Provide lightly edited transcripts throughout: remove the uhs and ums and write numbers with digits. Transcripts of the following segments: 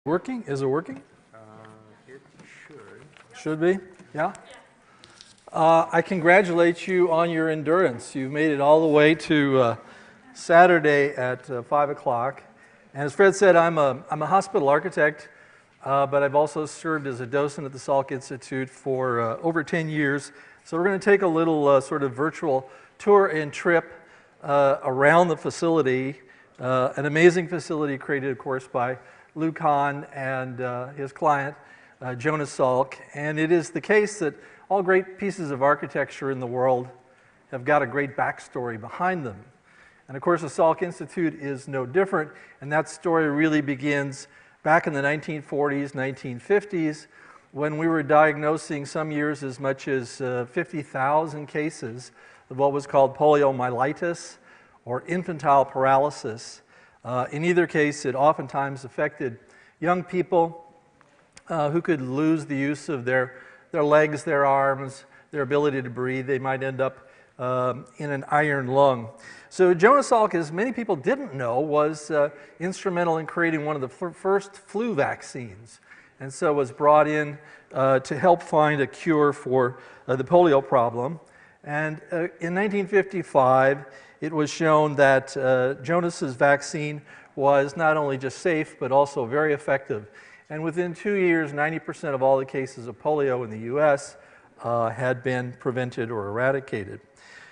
Working? Is it working? It should. Should be? Yeah? I congratulate you on your endurance. You've made it all the way to Saturday at 5 o'clock. And as Fred said, I'm a hospital architect, but I've also served as a docent at the Salk Institute for over 10 years. So we're going to take a little sort of virtual tour and trip around the facility, an amazing facility created, of course, by McKahan and his client, Jonas Salk. And it is the case that all great pieces of architecture in the world have got a great backstory behind them. And of course, the Salk Institute is no different, and that story really begins back in the 1940s, 1950s, when we were diagnosing some years as much as 50,000 cases of what was called poliomyelitis or infantile paralysis. In either case, it oftentimes affected young people who could lose the use of their legs, their arms, their ability to breathe. They might end up in an iron lung. So Jonas Salk, as many people didn't know, was instrumental in creating one of the first flu vaccines, and so was brought in to help find a cure for the polio problem. And in 1955, it was shown that Jonas's vaccine was not only just safe, but also very effective. And within 2 years, 90% of all the cases of polio in the US had been prevented or eradicated.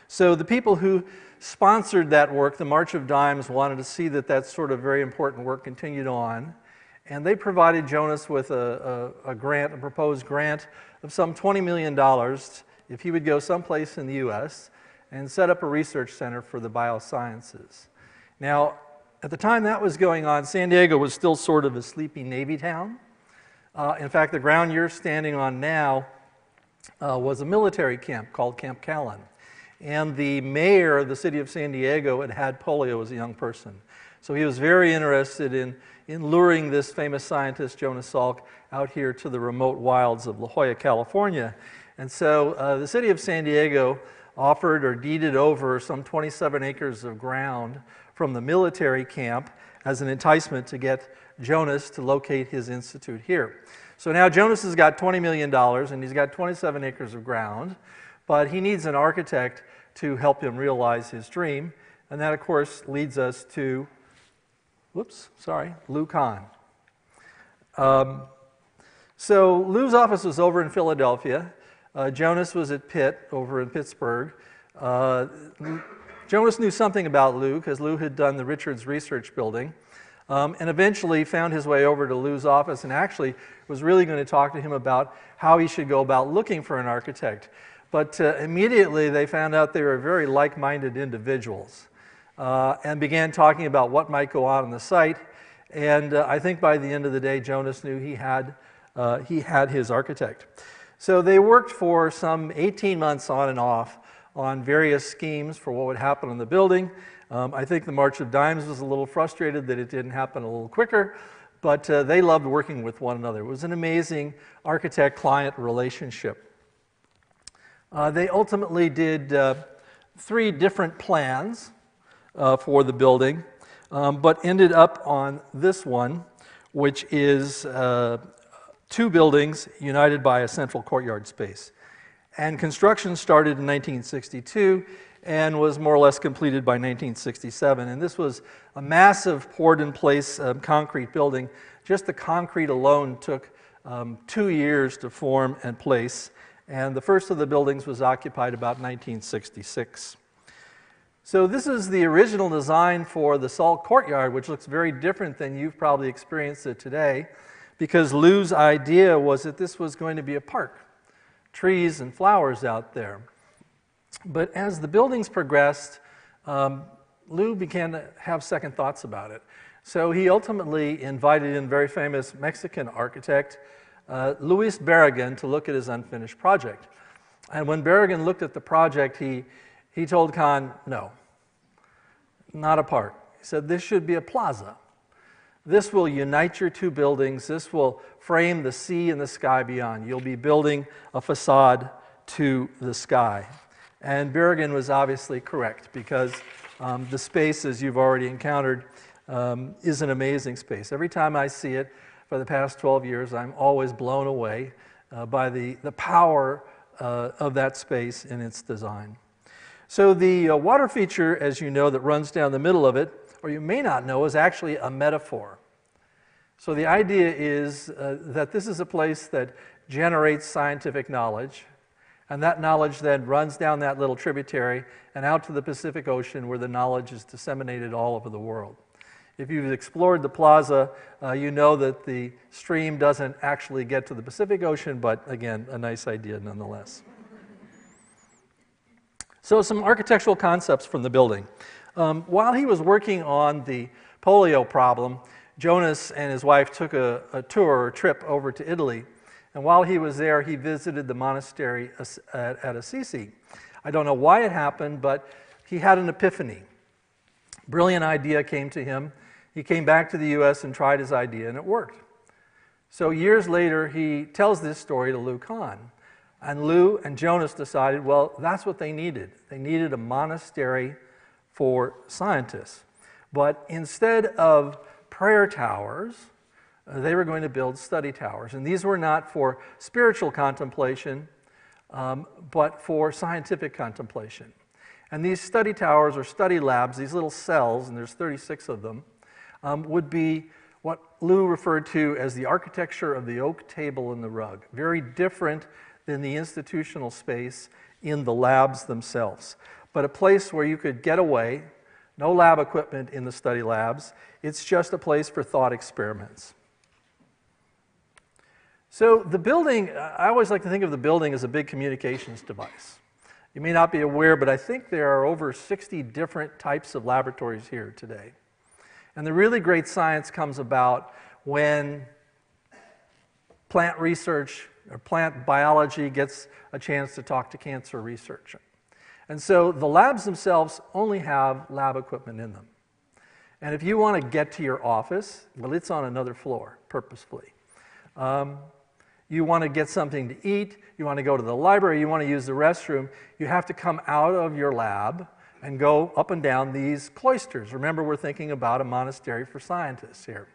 So the people who sponsored that work, the March of Dimes, wanted to see that that sort of very important work continued on. And they provided Jonas with a grant, a proposed grant of some $20 million if he would go someplace in the US and set up a research center for the biosciences. Now, at the time that was going on, San Diego was still sort of a sleepy Navy town. In fact, the ground you're standing on now was a military camp called Camp Callan. And the mayor of the city of San Diego had had polio as a young person. So he was very interested in luring this famous scientist, Jonas Salk, out here to the remote wilds of La Jolla, California. And so the city of San Diego offered or deeded over some 27 acres of ground from the military camp as an enticement to get Jonas to locate his institute here. So now Jonas has got $20 million and he's got 27 acres of ground, but he needs an architect to help him realize his dream. And that, of course, leads us to, McKahan. So Lou's office was over in Philadelphia. Jonas was at Pitt over in Pittsburgh. Jonas knew something about Lou because Lou had done the Richards Research Building and eventually found his way over to Lou's office and actually was really going to talk to him about how he should go about looking for an architect. But immediately they found out they were very like-minded individuals and began talking about what might go on the site. And I think by the end of the day, Jonas knew he had his architect. So they worked for some 18 months on and off on various schemes for what would happen in the building. I think the March of Dimes was a little frustrated that it didn't happen a little quicker, but they loved working with one another. It was an amazing architect-client relationship. They ultimately did 3 different plans for the building, but ended up on this one, which is 2 buildings united by a central courtyard space. And construction started in 1962 and was more or less completed by 1967. And this was a massive poured-in-place concrete building. Just the concrete alone took 2 years to form and place. And the first of the buildings was occupied about 1966. So this is the original design for the Salk Courtyard, which looks very different than you've probably experienced it today, because Lou's idea was that this was going to be a park, trees and flowers out there. But as the buildings progressed, Lou began to have second thoughts about it. So he ultimately invited in very famous Mexican architect, Luis Barragan, to look at his unfinished project. And when Barragan looked at the project, he told Kahn, no, not a park. He said, this should be a plaza. This will unite your 2 buildings. This will frame the sea and the sky beyond. You'll be building a facade to the sky. And Barragan was obviously correct because the space, as you've already encountered, is an amazing space. Every time I see it, for the past 12 years, I'm always blown away by the power of that space in its design. So the water feature, as you know, that runs down the middle of it, or you may not know, is actually a metaphor. So the idea is that this is a place that generates scientific knowledge, and that knowledge then runs down that little tributary and out to the Pacific Ocean, where the knowledge is disseminated all over the world. If you've explored the plaza, you know that the stream doesn't actually get to the Pacific Ocean, but again, a nice idea nonetheless. So some architectural concepts from the building. While he was working on the polio problem, Jonas and his wife took a tour or trip over to Italy. And while he was there, he visited the monastery at Assisi. I don't know why it happened, but he had an epiphany. Brilliant idea came to him. He came back to the US and tried his idea, and it worked. So years later, he tells this story to Lou Kahn. And Lou and Jonas decided, well, that's what they needed. They needed a monastery for scientists. But instead of prayer towers, they were going to build study towers. And these were not for spiritual contemplation, but for scientific contemplation. And these study towers or study labs, these little cells, and there's 36 of them, would be what Lou referred to as the architecture of the oak table and the rug. Very different than the institutional space in the labs themselves. But a place where you could get away, no lab equipment in the study labs. It's just a place for thought experiments. So the building, I always like to think of the building as a big communications device. You may not be aware, but I think there are over 60 different types of laboratories here today. And the really great science comes about when plant research or plant biology gets a chance to talk to cancer research. And so the labs themselves only have lab equipment in them. And if you want to get to your office, well, it's on another floor, purposefully. You want to get something to eat, you want to go to the library, you want to use the restroom, you have to come out of your lab and go up and down these cloisters. Remember, we're thinking about a monastery for scientists here.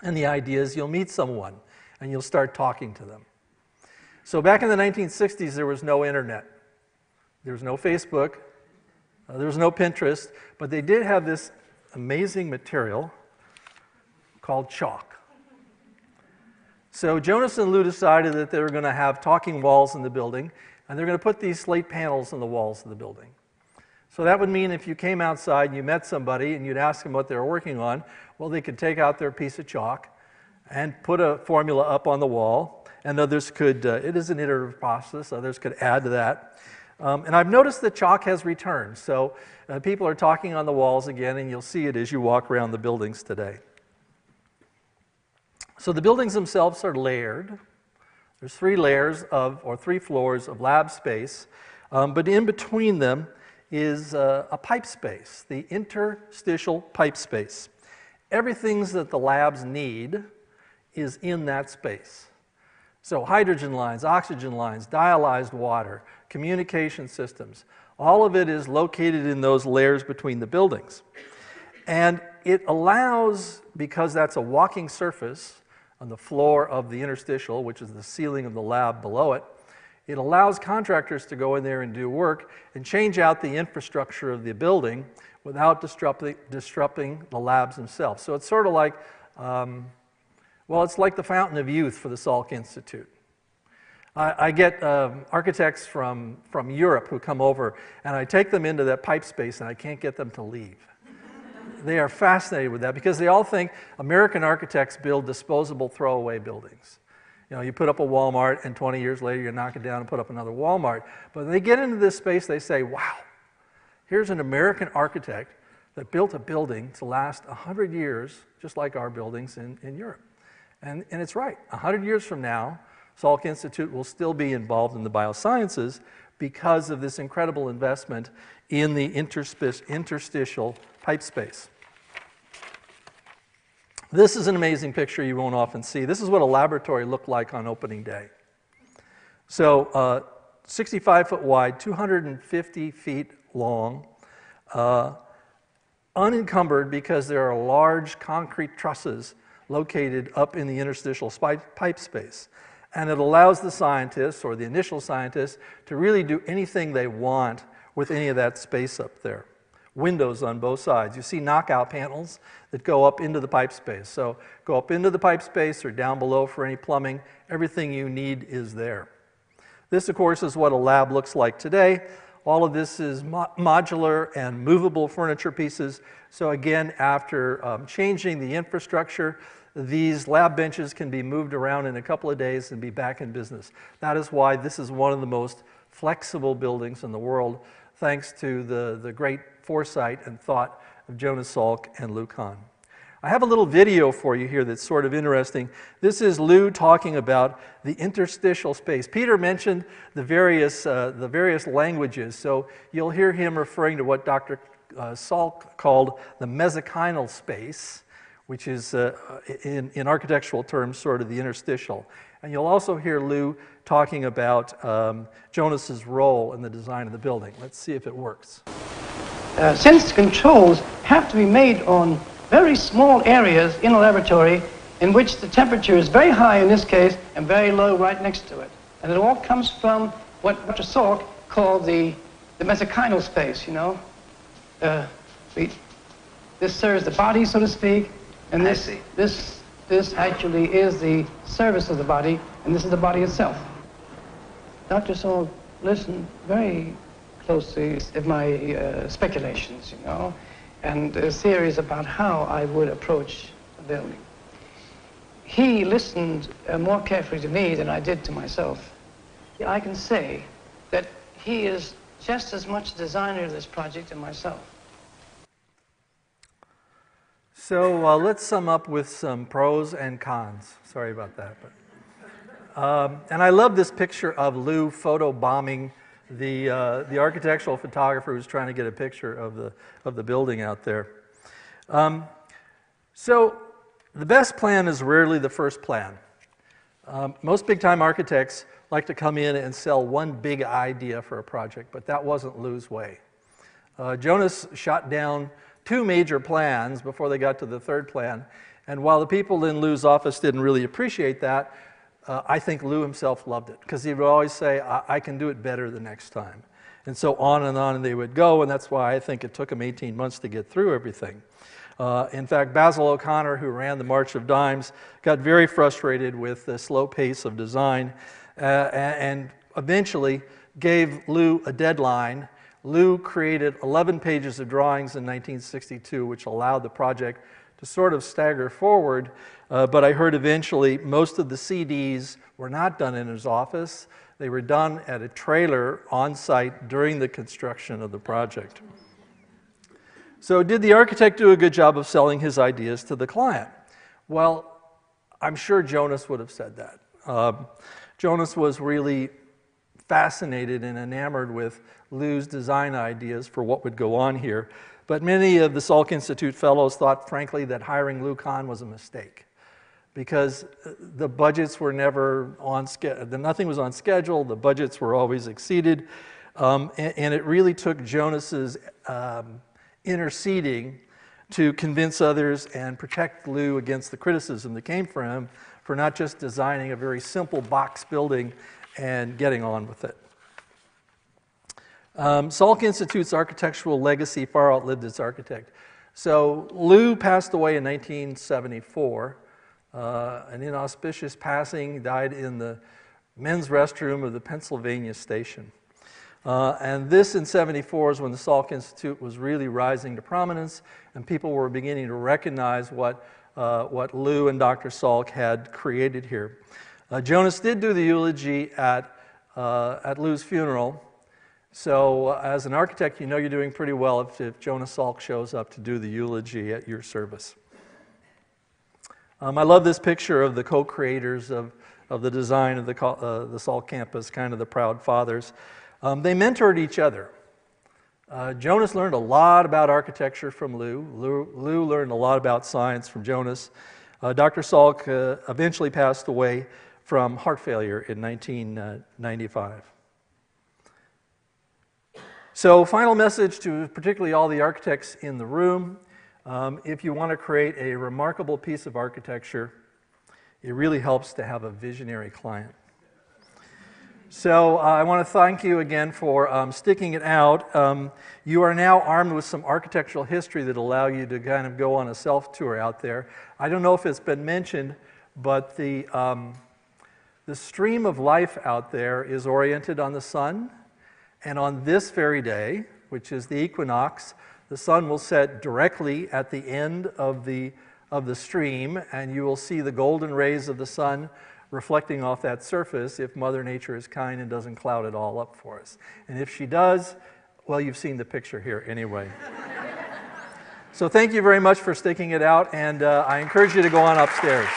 And the idea is you'll meet someone and you'll start talking to them. So back in the 1960s, there was no internet. There was no Facebook. There was no Pinterest. But they did have this amazing material called chalk. So Jonas and Lou decided that they were going to have talking walls in the building, and they're going to put these slate panels on the walls of the building. So that would mean if you came outside and you met somebody and you'd ask them what they were working on, well, they could take out their piece of chalk and put a formula up on the wall, and others could, it is an iterative process, others could add to that. And I've noticed that chalk has returned, so people are talking on the walls again, and you'll see it as you walk around the buildings today. So the buildings themselves are layered. There's three floors of lab space, but in between them is a pipe space, the interstitial pipe space. Everything that the labs need is in that space. So hydrogen lines, oxygen lines, dialyzed water, communication systems, all of it is located in those layers between the buildings. And it allows, because that's a walking surface on the floor of the interstitial, which is the ceiling of the lab below it, it allows contractors to go in there and do work and change out the infrastructure of the building without disrupting the labs themselves. So it's sort of like, well, it's like the fountain of youth for the Salk Institute. I get architects from Europe who come over, and I take them into that pipe space, and I can't get them to leave. They are fascinated with that because they all think American architects build disposable throwaway buildings. You know, you put up a Walmart, and 20 years later you knock it down and put up another Walmart. But when they get into this space, they say, wow, here's an American architect that built a building to last 100 years, just like our buildings in Europe. And it's right. 100 years from now, Salk Institute will still be involved in the biosciences because of this incredible investment in the interstitial pipe space. This is an amazing picture you won't often see. This is what a laboratory looked like on opening day. So 65 foot wide, 250 feet long, unencumbered because there are large concrete trusses located up in the interstitial pipe space. And it allows the scientists, or the initial scientists, to really do anything they want with any of that space up there. Windows on both sides. You see knockout panels that go up into the pipe space. So go up into the pipe space or down below for any plumbing. Everything you need is there. This, of course, is what a lab looks like today. All of this is modular and movable furniture pieces. So again, after changing the infrastructure, these lab benches can be moved around in a couple of days and be back in business. That is why this is one of the most flexible buildings in the world, thanks to the great foresight and thought of Jonas Salk and Lou Kahn. I have a little video for you here that's sort of interesting. This is Lou talking about the interstitial space. Peter mentioned the various languages, so you'll hear him referring to what Dr. Salk called the mesenchymal space, which is, in architectural terms, sort of the interstitial. And you'll also hear Lou talking about Jonas's role in the design of the building. Let's see if it works. Since controls have to be made on very small areas in a laboratory in which the temperature is very high in this case and very low right next to it. And it all comes from what Dr. Salk called the mesenchymal space, you know. This serves the body, so to speak, and this actually is the service of the body, and this is the body itself. Dr. Salk listened very closely to my speculations, you know, and theories about how I would approach the building. He listened more carefully to me than I did to myself. I can say that he is just as much a designer of this project as myself. So let's sum up with some pros and cons. Sorry about that. But, and I love this picture of Lou photobombing the architectural photographer who's trying to get a picture of the building out there. So the best plan is rarely the first plan. Most big-time architects like to come in and sell one big idea for a project, but that wasn't Lou's way. Jonas shot down 2 major plans before they got to the third plan, and while the people in Lou's office didn't really appreciate that, I think Lou himself loved it, because he would always say, I can do it better the next time. And so on they would go, and that's why I think it took him 18 months to get through everything. In fact, Basil O'Connor, who ran the March of Dimes, got very frustrated with the slow pace of design and eventually gave Lou a deadline. Lou created 11 pages of drawings in 1962, which allowed the project to sort of stagger forward, but I heard eventually most of the CDs were not done in his office. They were done at a trailer on site during the construction of the project. So did the architect do a good job of selling his ideas to the client? Well, I'm sure Jonas would have said that. Jonas was really fascinated and enamored with Lou's design ideas for what would go on here. But many of the Salk Institute fellows thought, frankly, that hiring Lou Kahn was a mistake, because the budgets were never on schedule. Nothing was on schedule. The budgets were always exceeded. And it really took Jonas's interceding to convince others and protect Lou against the criticism that came from him for not just designing a very simple box building and getting on with it. Salk Institute's architectural legacy far outlived its architect. So Lou passed away in 1974. An inauspicious passing, died in the men's restroom of the Pennsylvania station. And this in '74 is when the Salk Institute was really rising to prominence, and people were beginning to recognize what Lou and Dr. Salk had created here. Jonas did do the eulogy at Lou's funeral. So as an architect, you know you're doing pretty well if Jonas Salk shows up to do the eulogy at your service. I love this picture of the co-creators of the design of the Salk campus, kind of the proud fathers. They mentored each other. Jonas learned a lot about architecture from Lou. Lou learned a lot about science from Jonas. Dr. Salk eventually passed away from heart failure in 1995. So final message to particularly all the architects in the room. If you want to create a remarkable piece of architecture, it really helps to have a visionary client. So I want to thank you again for sticking it out. You are now armed with some architectural history that allow you to kind of go on a self-tour out there. I don't know if it's been mentioned, but the stream of life out there is oriented on the sun. And on this very day, which is the equinox, the sun will set directly at the end of the stream, and you will see the golden rays of the sun reflecting off that surface if Mother Nature is kind and doesn't cloud it all up for us. And if she does, well, you've seen the picture here anyway. So thank you very much for sticking it out, and I encourage you to go on upstairs.